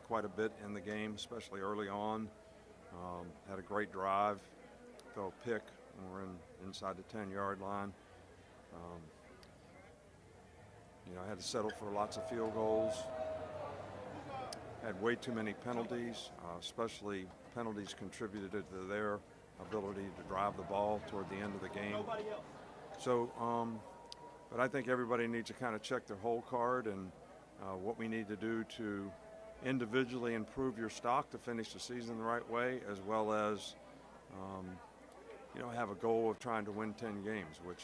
quite a bit in the game, especially early on. Had a great drive, throw a pick when we're inside the 10-yard line. I had to settle for lots of field goals. Had way too many penalties, especially penalties contributed to their ability to drive the ball toward the end of the game. So, but I think everybody needs to kind of check their whole card and what we need to do to individually improve your stock to finish the season the right way, as well as, have a goal of trying to win 10 games, which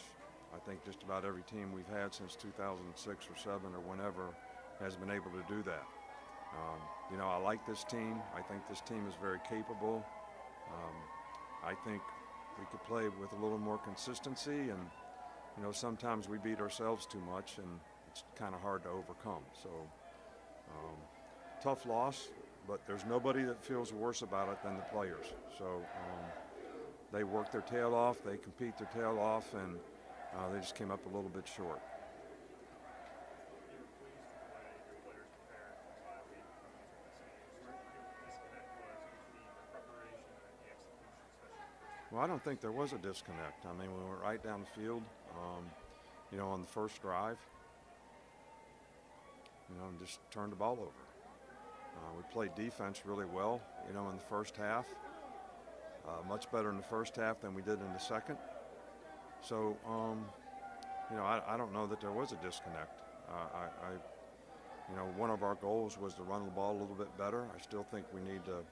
I think just about every team we've had since 2006 or 7 or whenever has been able to do that. I like this team. I think this team is very capable. I think we could play with a little more consistency, and sometimes we beat ourselves too much, and it's kind of hard to overcome. So tough loss, but there's nobody that feels worse about it than the players. So they work their tail off, they compete their tail off, and they just came up a little bit short. Well, I don't think there was a disconnect. I mean, we went right down the field, on the first drive, and just turned the ball over. We played defense really well, in the first half, much better in the first half than we did in the second. So, I don't know that there was a disconnect. One of our goals was to run the ball a little bit better. I still think we need to,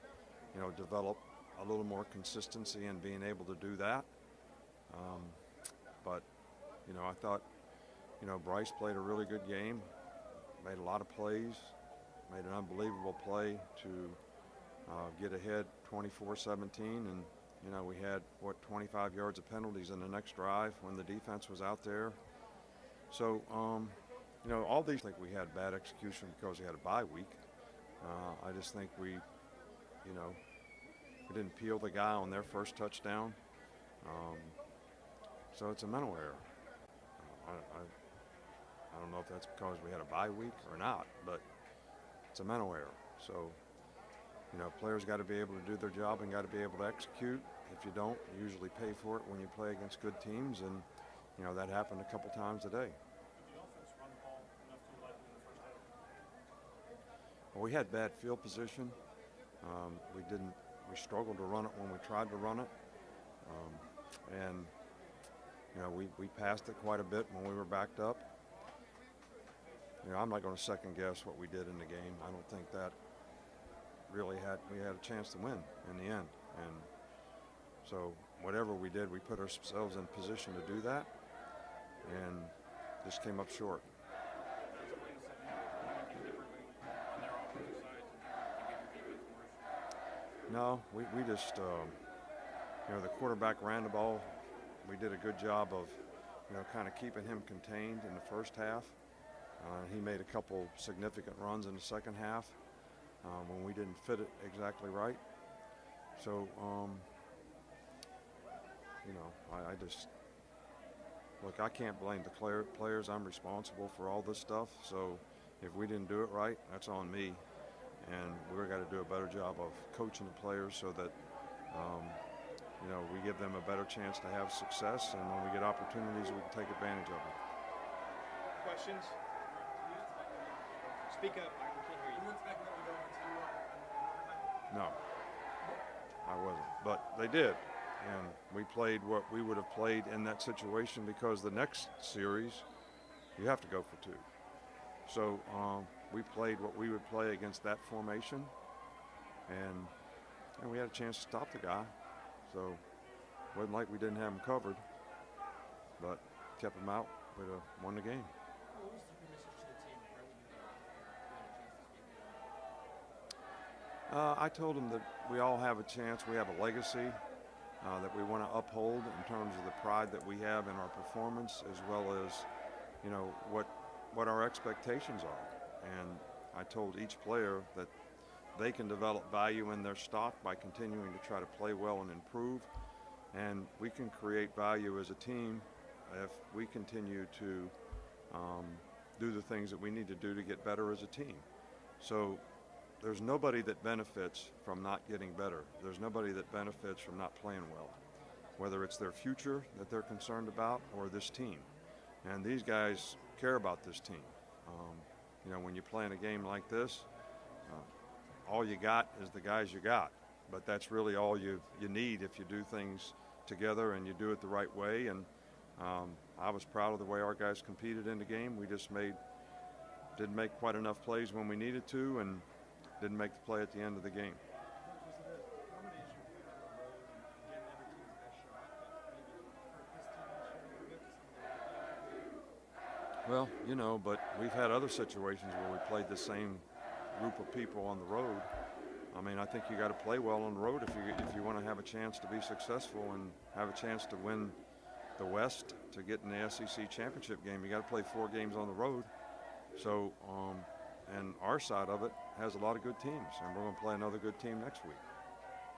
develop a little more consistency in being able to do that. But I thought, Bryce played a really good game, made a lot of plays, made an unbelievable play to get ahead 24-17, and we had 25 yards of penalties in the next drive when the defense was out there. So all these, I think we had bad execution because we had a bye week. I just think we didn't peel the guy on their first touchdown. So it's a mental error. I don't know if that's because we had a bye week or not, but it's a mental error. So, players got to be able to do their job and got to be able to execute. If you don't, you usually pay for it when you play against good teams, and, that happened a couple times a day. Well, we had bad field position. We struggled to run it when we tried to run it. And we passed it quite a bit when we were backed up. I'm not going to second guess what we did in the game. I don't think that really we had a chance to win in the end. And so whatever we did, we put ourselves in position to do that and just came up short. No, we just, the quarterback ran the ball. We did a good job of, kind of keeping him contained in the first half. He made a couple significant runs in the second half when we didn't fit it exactly right. So, I just, look, I can't blame the players. I'm responsible for all this stuff. So if we didn't do it right, that's on me. And we've got to do a better job of coaching the players so that, we give them a better chance to have success. And when we get opportunities, we can take advantage of them. Questions? Speak up. I can't hear you. No, I wasn't. But they did. And we played what we would have played in that situation because the next series, you have to go for two. So we played what we would play against that formation. And we had a chance to stop the guy. So it wasn't like we didn't have him covered, but kept him out. We'd have won the game. What was the message to the team early in the I told them that we all have a chance. We have a legacy that we want to uphold in terms of the pride that we have in our performance, as well as, what our expectations are. And I told each player that they can develop value in their stock by continuing to try to play well and improve. And we can create value as a team if we continue to do the things that we need to do to get better as a team. So there's nobody that benefits from not getting better. There's nobody that benefits from not playing well, whether it's their future that they're concerned about or this team. And these guys care about this team. You know, when you're playing a game like this, all you got is the guys you got. But that's really all you need if you do things together and you do it the right way. And I was proud of the way our guys competed in the game. We just didn't make quite enough plays when we needed to, and didn't make the play at the end of the game. Well, you know, but we've had other situations where we played the same group of people on the road. I mean, I think you got to play well on the road if you want to have a chance to be successful and have a chance to win the West, to get in the SEC championship game. You got to play 4 games on the road. So, and our side of it has a lot of good teams, and we're going to play another good team next week.